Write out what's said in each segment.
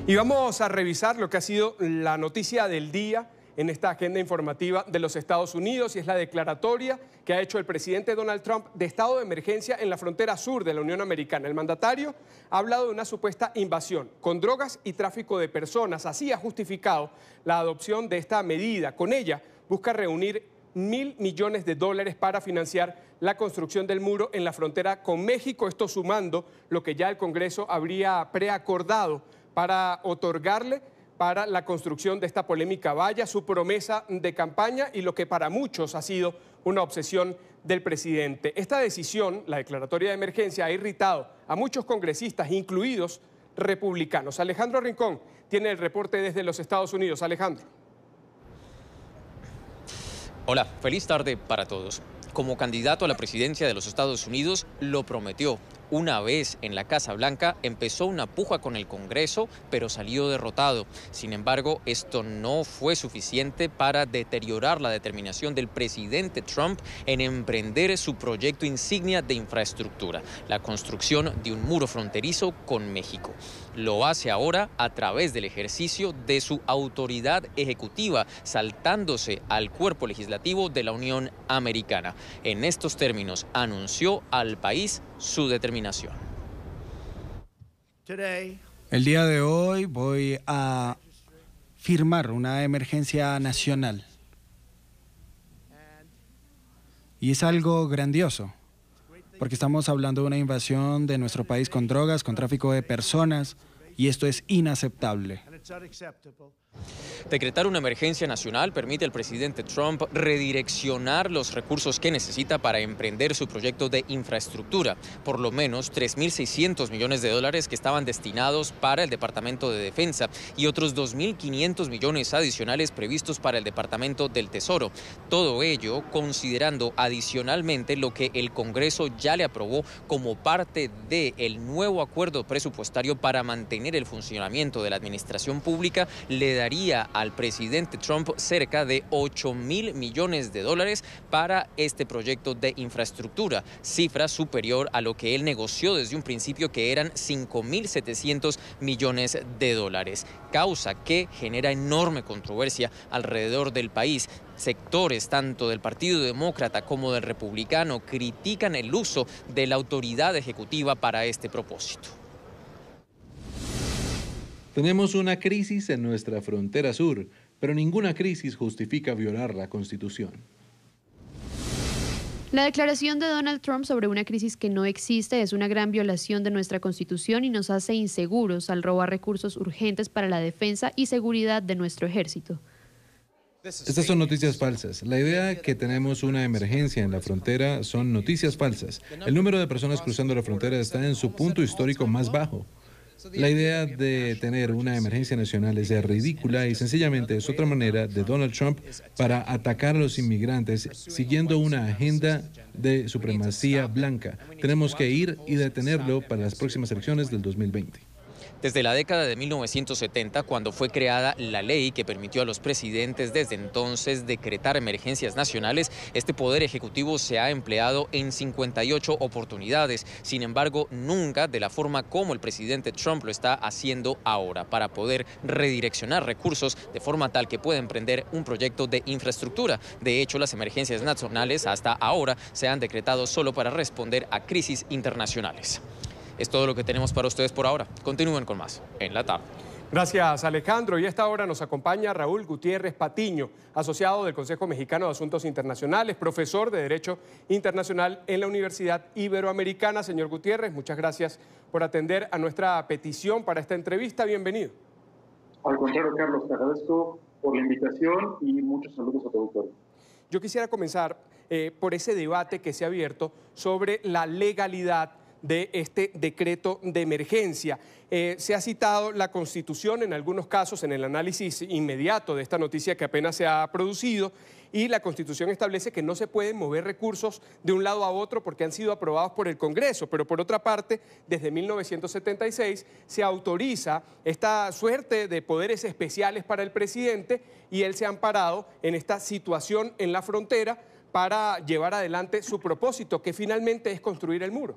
Y vamos a revisar lo que ha sido la noticia del día en esta agenda informativa de los Estados Unidos, y es la declaratoria que ha hecho el presidente Donald Trump de estado de emergencia en la frontera sur de la Unión Americana. El mandatario ha hablado de una supuesta invasión con drogas y tráfico de personas. Así ha justificado la adopción de esta medida. Con ella busca reunir $1.000 millones para financiar la construcción del muro en la frontera con México, esto sumando lo que ya el Congreso habría preacordado para otorgarle para la construcción de esta polémica valla, su promesa de campaña y lo que para muchos ha sido una obsesión del presidente. Esta decisión, la declaratoria de emergencia, ha irritado a muchos congresistas, incluidos republicanos. Alejandro Rincón tiene el reporte desde los Estados Unidos. Alejandro. Hola, feliz tarde para todos. Como candidato a la presidencia de los Estados Unidos, lo prometió. Una vez en la Casa Blanca, empezó una puja con el Congreso, pero salió derrotado. Sin embargo, esto no fue suficiente para deteriorar la determinación del presidente Trump en emprender su proyecto insignia de infraestructura, la construcción de un muro fronterizo con México. Lo hace ahora a través del ejercicio de su autoridad ejecutiva, saltándose al cuerpo legislativo de la Unión Americana. En estos términos, anunció al país su determinación. El día de hoy voy a firmar una emergencia nacional. Y es algo grandioso, porque estamos hablando de una invasión de nuestro país con drogas, con tráfico de personas, y esto es inaceptable. Decretar una emergencia nacional permite al presidente Trump redireccionar los recursos que necesita para emprender su proyecto de infraestructura. Por lo menos $3.600 millones que estaban destinados para el Departamento de Defensa y otros $2.500 millones adicionales previstos para el Departamento del Tesoro. Todo ello considerando adicionalmente lo que el Congreso ya le aprobó como parte del nuevo acuerdo presupuestario para mantener el funcionamiento de la administración pública. Le daría al presidente Trump cerca de $8.000 millones para este proyecto de infraestructura, cifra superior a lo que él negoció desde un principio, que eran $5.700 millones, causa que genera enorme controversia alrededor del país. Sectores tanto del Partido Demócrata como del Republicano critican el uso de la autoridad ejecutiva para este propósito. Tenemos una crisis en nuestra frontera sur, pero ninguna crisis justifica violar la Constitución. La declaración de Donald Trump sobre una crisis que no existe es una gran violación de nuestra Constitución y nos hace inseguros al robar recursos urgentes para la defensa y seguridad de nuestro ejército. Estas son noticias falsas. La idea que tenemos una emergencia en la frontera son noticias falsas. El número de personas cruzando la frontera está en su punto histórico más bajo. La idea de tener una emergencia nacional es ridícula y sencillamente es otra manera de Donald Trump para atacar a los inmigrantes siguiendo una agenda de supremacía blanca. Tenemos que ir y detenerlo para las próximas elecciones del 2020. Desde la década de 1970, cuando fue creada la ley que permitió a los presidentes desde entonces decretar emergencias nacionales, este poder ejecutivo se ha empleado en 58 oportunidades. Sin embargo, nunca de la forma como el presidente Trump lo está haciendo ahora, para poder redireccionar recursos de forma tal que pueda emprender un proyecto de infraestructura. De hecho, las emergencias nacionales hasta ahora se han decretado solo para responder a crisis internacionales. Es todo lo que tenemos para ustedes por ahora. Continúen con más en la tarde. Gracias, Alejandro. Y a esta hora nos acompaña Raúl Gutiérrez Patiño, asociado del Consejo Mexicano de Asuntos Internacionales, profesor de Derecho Internacional en la Universidad Iberoamericana. Señor Gutiérrez, muchas gracias por atender a nuestra petición para esta entrevista. Bienvenido. Al contrario, Carlos, te agradezco por la invitación y muchos saludos a tu auditorio. Yo quisiera comenzar por ese debate que se ha abierto sobre la legalidad de este decreto de emergencia. Se ha citado la Constitución en algunos casos en el análisis inmediato de esta noticia que apenas se ha producido, y la Constitución establece que no se pueden mover recursos de un lado a otro porque han sido aprobados por el Congreso, pero por otra parte, desde 1976 se autoriza esta suerte de poderes especiales para el presidente y él se ha amparado en esta situación en la frontera para llevar adelante su propósito, que finalmente es construir el muro.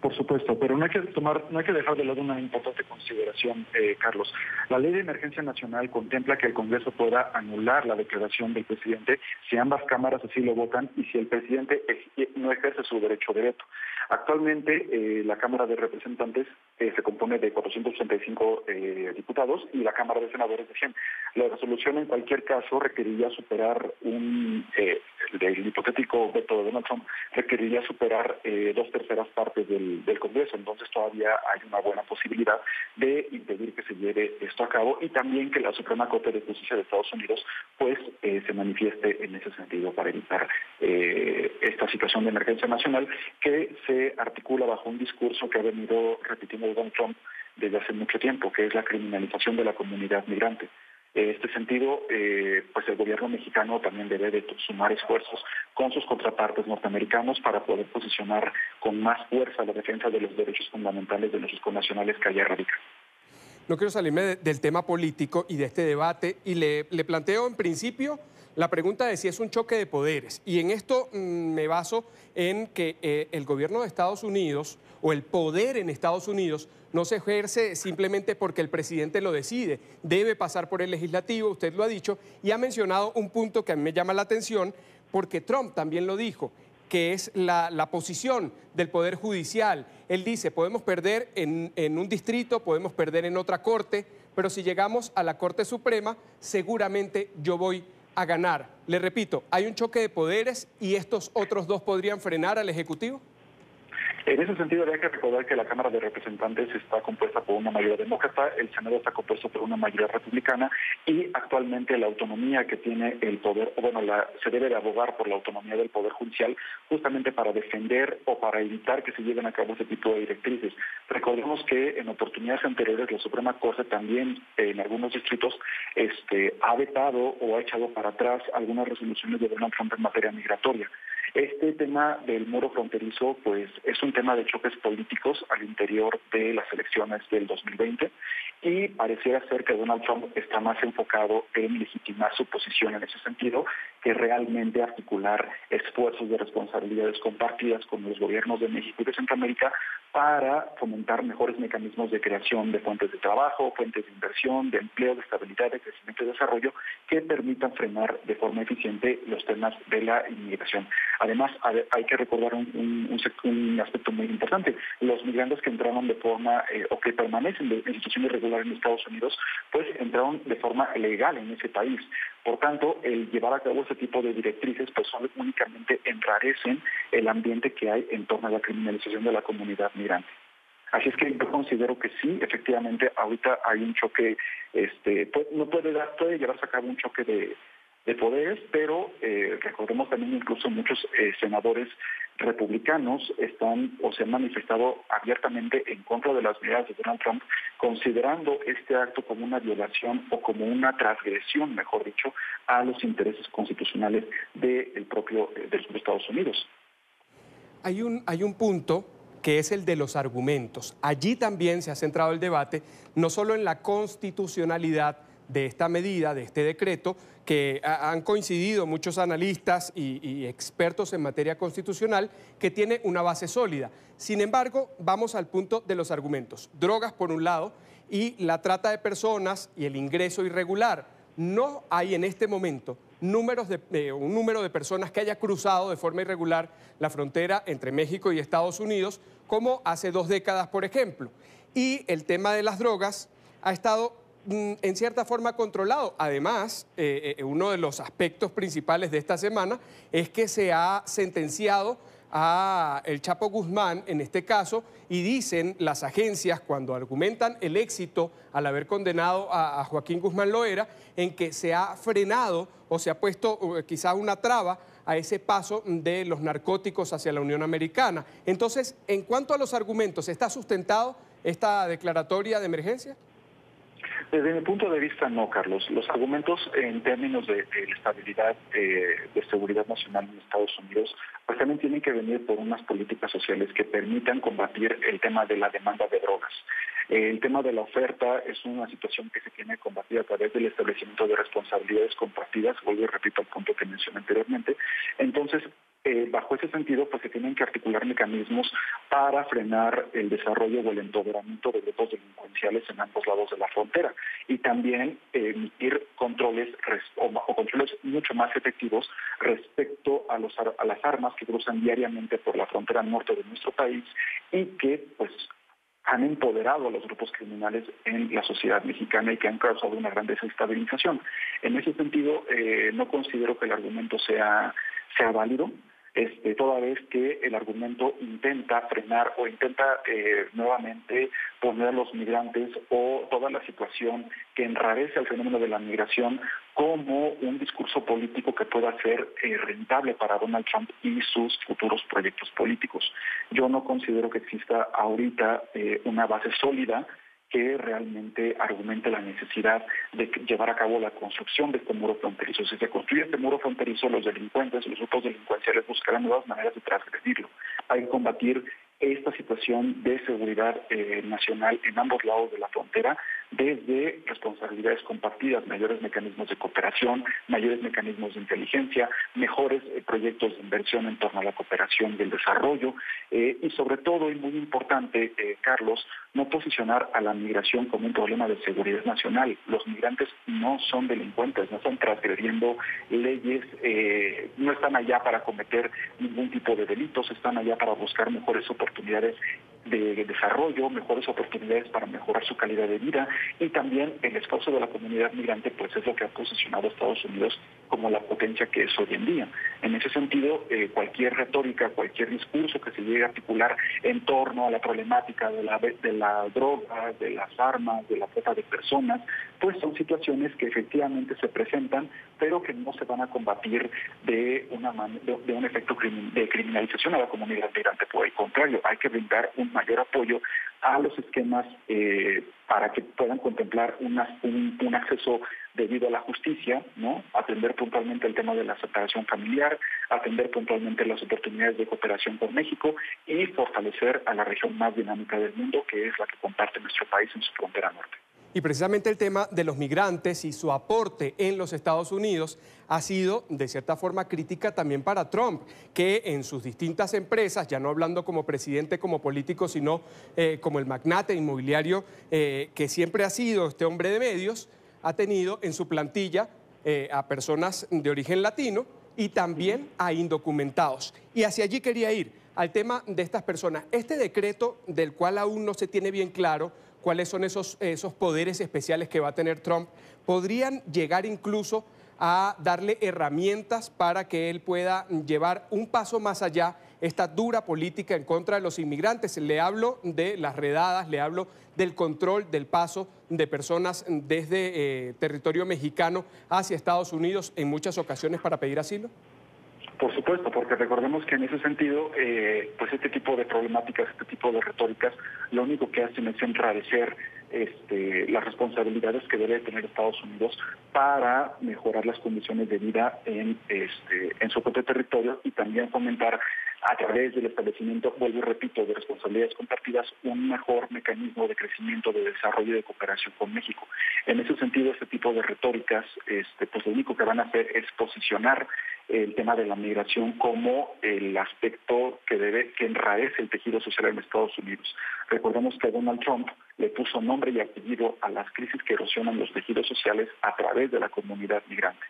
Por supuesto, pero no hay que dejar de lado una importante consideración, Carlos. La Ley de Emergencia Nacional contempla que el Congreso pueda anular la declaración del presidente si ambas cámaras así lo votan y si el presidente no ejerce su derecho de veto. Actualmente, la Cámara de Representantes se compone de 485 diputados y la Cámara de Senadores de 100. La resolución en cualquier caso requeriría superar el hipotético veto de Donald Trump requeriría superar 2/3 partes del Congreso, entonces todavía hay una buena posibilidad de impedir que se lleve esto a cabo y también que la Suprema Corte de Justicia de Estados Unidos pues se manifieste en ese sentido para evitar esta situación de emergencia nacional que se articula bajo un discurso que ha venido repitiendo Donald Trump desde hace mucho tiempo, que es la criminalización de la comunidad migrante. En este sentido, pues el gobierno mexicano también debe de sumar esfuerzos con sus contrapartes norteamericanos para poder posicionar con más fuerza la defensa de los derechos fundamentales de nuestros connacionales que allá radican. No quiero salirme del tema político y de este debate y le planteo en principio la pregunta de si es un choque de poderes. Y en esto me baso en que el gobierno de Estados Unidos o el poder en Estados Unidos no se ejerce simplemente porque el presidente lo decide, debe pasar por el legislativo, usted lo ha dicho, y ha mencionado un punto que a mí me llama la atención porque Trump también lo dijo, que es la posición del Poder Judicial. Él dice, podemos perder en un distrito, podemos perder en otra corte, pero si llegamos a la Corte Suprema, seguramente yo voy a ganar. Le repito, hay un choque de poderes y estos otros dos podrían frenar al Ejecutivo. En ese sentido, hay que recordar que la Cámara de Representantes está compuesta por una mayoría demócrata, el Senado está compuesto por una mayoría republicana y actualmente la autonomía que tiene el poder, se debe de abogar por la autonomía del Poder Judicial justamente para defender o para evitar que se lleven a cabo ese tipo de directrices. Recordemos que en oportunidades anteriores la Suprema Corte también en algunos distritos ha vetado o ha echado para atrás algunas resoluciones de Donald Trump en materia migratoria. Este tema del muro fronterizo, pues, es un tema de choques políticos al interior de las elecciones del 2020 y pareciera ser que Donald Trump está más enfocado en legitimar su posición en ese sentido que realmente articular esfuerzos de responsabilidades compartidas con los gobiernos de México y de Centroamérica para fomentar mejores mecanismos de creación de fuentes de trabajo, fuentes de inversión, de empleo, de estabilidad, de crecimiento y desarrollo que permitan frenar de forma eficiente los temas de la inmigración. Además, hay que recordar un aspecto muy importante. Los migrantes que entraron de forma o que permanecen en situación irregular en Estados Unidos, pues entraron de forma legal en ese país. Por tanto, el llevar a cabo ese tipo de directrices pues únicamente enrarecen el ambiente que hay en torno a la criminalización de la comunidad migrante. Así es que yo considero que sí, efectivamente, ahorita hay un choque, puede llevarse a cabo un choque de poderes, pero recordemos también incluso muchos senadores republicanos están o se han manifestado abiertamente en contra de las medidas de Donald Trump, considerando este acto como una violación o como una transgresión, mejor dicho, a los intereses constitucionales de los Estados Unidos. Hay un punto que es el de los argumentos. Allí también se ha centrado el debate, no solo en la constitucionalidad de esta medida, de este decreto, que han coincidido muchos analistas y expertos en materia constitucional, que tiene una base sólida. Sin embargo, vamos al punto de los argumentos. Drogas, por un lado, y la trata de personas y el ingreso irregular. No hay en este momento un número de personas que haya cruzado de forma irregular la frontera entre México y Estados Unidos, como hace 2 décadas, por ejemplo. Y el tema de las drogas ha estado en cierta forma controlado. Además, uno de los aspectos principales de esta semana es que se ha sentenciado a el Chapo Guzmán, en este caso, y dicen las agencias, cuando argumentan el éxito al haber condenado a Joaquín Guzmán Loera, en que se ha frenado o se ha puesto quizá una traba a ese paso de los narcóticos hacia la Unión Americana. Entonces, en cuanto a los argumentos, ¿está sustentado esta declaratoria de emergencia? Desde mi punto de vista, no, Carlos. Los argumentos en términos de estabilidad, de seguridad nacional en Estados Unidos, pues también tienen que venir por unas políticas sociales que permitan combatir el tema de la demanda de drogas. El tema de la oferta es una situación que se tiene que combatir a través del establecimiento de responsabilidades compartidas, vuelvo y repito el punto que mencioné anteriormente. Entonces, bajo ese sentido, pues se tienen que articular mecanismos para frenar el desarrollo o el empoderamiento de grupos delincuenciales en ambos lados de la frontera y también emitir controles o controles mucho más efectivos respecto a las armas que cruzan diariamente por la frontera norte de nuestro país y que pues han empoderado a los grupos criminales en la sociedad mexicana y que han causado una gran desestabilización. En ese sentido, no considero que el argumento sea válido, toda vez que el argumento intenta frenar o intenta nuevamente poner a los migrantes o toda la situación que enrarece al fenómeno de la migración como un discurso político que pueda ser rentable para Donald Trump y sus futuros proyectos políticos. Yo no considero que exista ahorita una base sólida que realmente argumente la necesidad de llevar a cabo la construcción de este muro fronterizo. Si se construye este muro fronterizo, los delincuentes, los grupos delincuenciales buscarán nuevas maneras de transgredirlo. Hay que combatir esta situación de seguridad nacional en ambos lados de la frontera, desde responsabilidades compartidas, mayores mecanismos de cooperación, mayores mecanismos de inteligencia, mejores proyectos de inversión en torno a la cooperación y el desarrollo, y sobre todo, y muy importante, Carlos, no posicionar a la migración como un problema de seguridad nacional. Los migrantes no son delincuentes, no están transgrediendo leyes, no están allá para cometer ningún tipo de delitos, están allá para buscar mejores oportunidades de desarrollo, mejores oportunidades para mejorar su calidad de vida, y también el esfuerzo de la comunidad migrante pues es lo que ha posicionado a Estados Unidos como la potencia que es hoy en día. En ese sentido, cualquier retórica, cualquier discurso que se llegue a articular en torno a la problemática de la droga, de las armas, de la trata de personas, pues son situaciones que efectivamente se presentan, pero que no se van a combatir de un efecto de criminalización a la comunidad migrante. Por el contrario, hay que brindar un mayor apoyo a los esquemas para que puedan contemplar un acceso debido a la justicia, ¿no? Atender puntualmente el tema de la separación familiar, atender puntualmente las oportunidades de cooperación con México y fortalecer a la región más dinámica del mundo, que es la que comparte nuestro país en su frontera norte. Y precisamente el tema de los migrantes y su aporte en los Estados Unidos ha sido, de cierta forma, crítica también para Trump, que en sus distintas empresas, ya no hablando como presidente, como político, sino como el magnate inmobiliario que siempre ha sido este hombre de medios, ha tenido en su plantilla a personas de origen latino y también a indocumentados. Y hacia allí quería ir, al tema de estas personas. Este decreto, del cual aún no se tiene bien claro cuáles son esos poderes especiales que va a tener Trump, podrían llegar incluso a darle herramientas para que él pueda llevar un paso más allá esta dura política en contra de los inmigrantes. Le hablo de las redadas, le hablo del control del paso de personas desde territorio mexicano hacia Estados Unidos en muchas ocasiones para pedir asilo. Por supuesto, porque recordemos que en ese sentido, pues este tipo de problemáticas, este tipo de retóricas, lo único que hacen es enrarecer las responsabilidades que debe tener Estados Unidos para mejorar las condiciones de vida en su propio territorio y también fomentar a través del establecimiento, vuelvo y repito, de responsabilidades compartidas, un mejor mecanismo de crecimiento, de desarrollo y de cooperación con México. En ese sentido, este tipo de retóricas, pues lo único que van a hacer es posicionar el tema de la migración como el aspecto que enrarece el tejido social en Estados Unidos. Recordemos que Donald Trump le puso nombre y apellido a las crisis que erosionan los tejidos sociales a través de la comunidad migrante.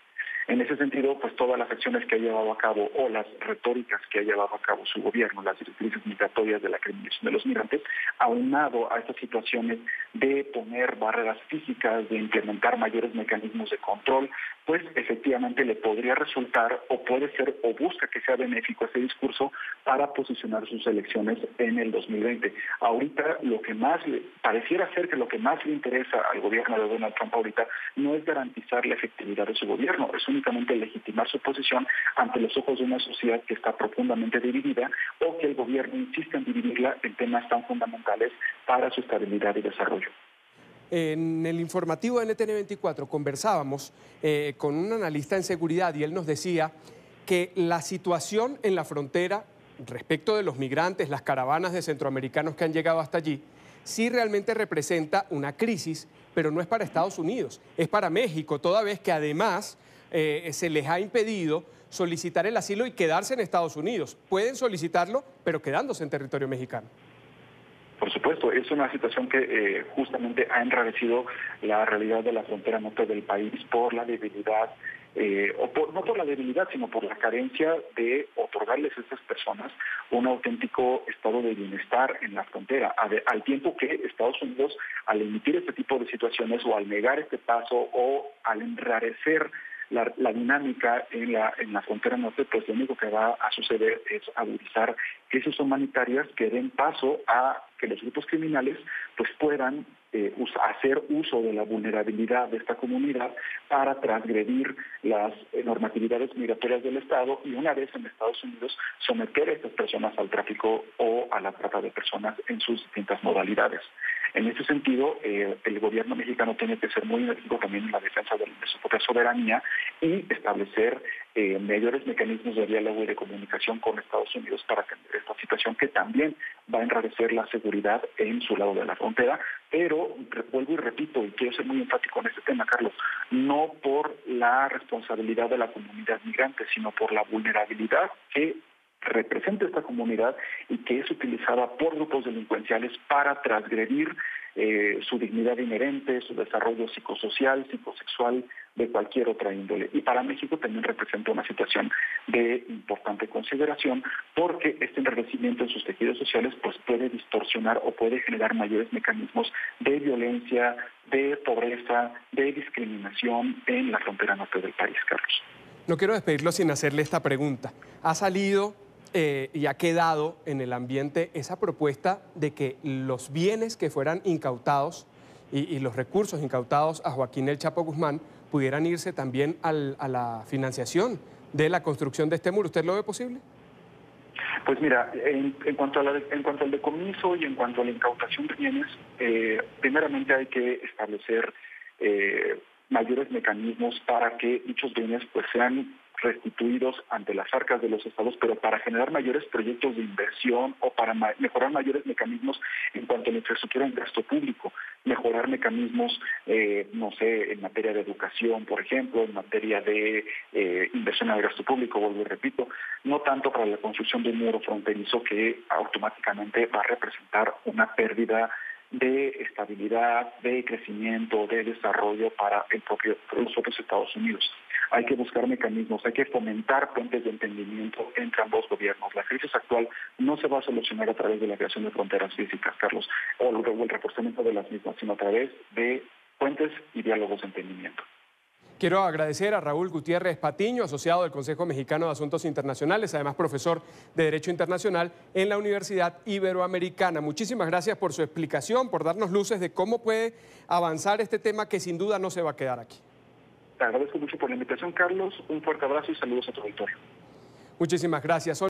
En ese sentido, pues todas las acciones que ha llevado a cabo o las retóricas que ha llevado a cabo su gobierno, las directrices migratorias de la criminalización de los migrantes, aunado a estas situaciones de poner barreras físicas, de implementar mayores mecanismos de control, pues efectivamente le podría resultar o puede ser o busca que sea benéfico ese discurso para posicionar sus elecciones en el 2020. Ahorita pareciera ser que lo que más le interesa al gobierno de Donald Trump ahorita no es garantizar la efectividad de su gobierno, es únicamente legitimar su posición ante los ojos de una sociedad que está profundamente dividida o que el gobierno insiste en dividirla en temas tan fundamentales para su estabilidad y desarrollo. En el informativo de NTN 24 conversábamos con un analista en seguridad y él nos decía que la situación en la frontera respecto de los migrantes, las caravanas de centroamericanos que han llegado hasta allí, sí realmente representa una crisis, pero no es para Estados Unidos, es para México, toda vez que además se les ha impedido solicitar el asilo y quedarse en Estados Unidos. Pueden solicitarlo, pero quedándose en territorio mexicano. Por supuesto, es una situación que justamente ha enrarecido la realidad de la frontera norte del país por la debilidad, no por la debilidad, sino por la carencia de otorgarles a estas personas un auténtico estado de bienestar en la frontera, al tiempo que Estados Unidos, al emitir este tipo de situaciones o al negar este paso o al enrarecer la dinámica en la frontera norte, pues lo único que va a suceder es agudizar crisis humanitarias que den paso a que los grupos criminales pues puedan hacer uso de la vulnerabilidad de esta comunidad para transgredir las normatividades migratorias del Estado y una vez en Estados Unidos someter a estas personas al tráfico o a la trata de personas en sus distintas modalidades. En ese sentido, el gobierno mexicano tiene que ser muy enérgico también en la defensa de su propia soberanía y establecer mayores mecanismos de diálogo y de comunicación con Estados Unidos para atender esta situación que también va a enrarecer la seguridad en su lado de la frontera, pero vuelvo y repito, y quiero ser muy enfático en este tema, Carlos, no por la responsabilidad de la comunidad migrante, sino por la vulnerabilidad que representa esta comunidad y que es utilizada por grupos delincuenciales para transgredir su dignidad inherente, su desarrollo psicosocial, psicosexual, de cualquier otra índole. Y para México también representa una situación de importante consideración porque este enrarecimiento en sus tejidos sociales pues puede distorsionar o puede generar mayores mecanismos de violencia, de pobreza, de discriminación en la frontera norte del país, Carlos. No quiero despedirlo sin hacerle esta pregunta. Ha salido y ha quedado en el ambiente esa propuesta de que los bienes que fueran incautados y los recursos incautados a Joaquín El Chapo Guzmán pudieran irse también a la financiación de la construcción de este muro. ¿Usted lo ve posible? Pues mira, en cuanto al decomiso y en cuanto a la incautación de bienes, primeramente hay que establecer mayores mecanismos para que dichos bienes pues sean restituidos ante las arcas de los estados, pero para generar mayores proyectos de inversión o para mejorar mayores mecanismos en cuanto a la infraestructura en gasto público, mejorar mecanismos, no sé, en materia de educación, por ejemplo, en materia de inversión en el gasto público, vuelvo y repito, no tanto para la construcción de un muro fronterizo que automáticamente va a representar una pérdida de estabilidad, de crecimiento, de desarrollo para los propios Estados Unidos. Hay que buscar mecanismos, hay que fomentar puentes de entendimiento entre ambos gobiernos. La crisis actual no se va a solucionar a través de la creación de fronteras físicas, Carlos, o el reforzamiento de las mismas, sino a través de puentes y diálogos de entendimiento. Quiero agradecer a Raúl Gutiérrez Patiño, asociado del Consejo Mexicano de Asuntos Internacionales, además profesor de Derecho Internacional en la Universidad Iberoamericana. Muchísimas gracias por su explicación, por darnos luces de cómo puede avanzar este tema que sin duda no se va a quedar aquí. Te agradezco mucho por la invitación, Carlos. Un fuerte abrazo y saludos a tu auditorio. Muchísimas gracias.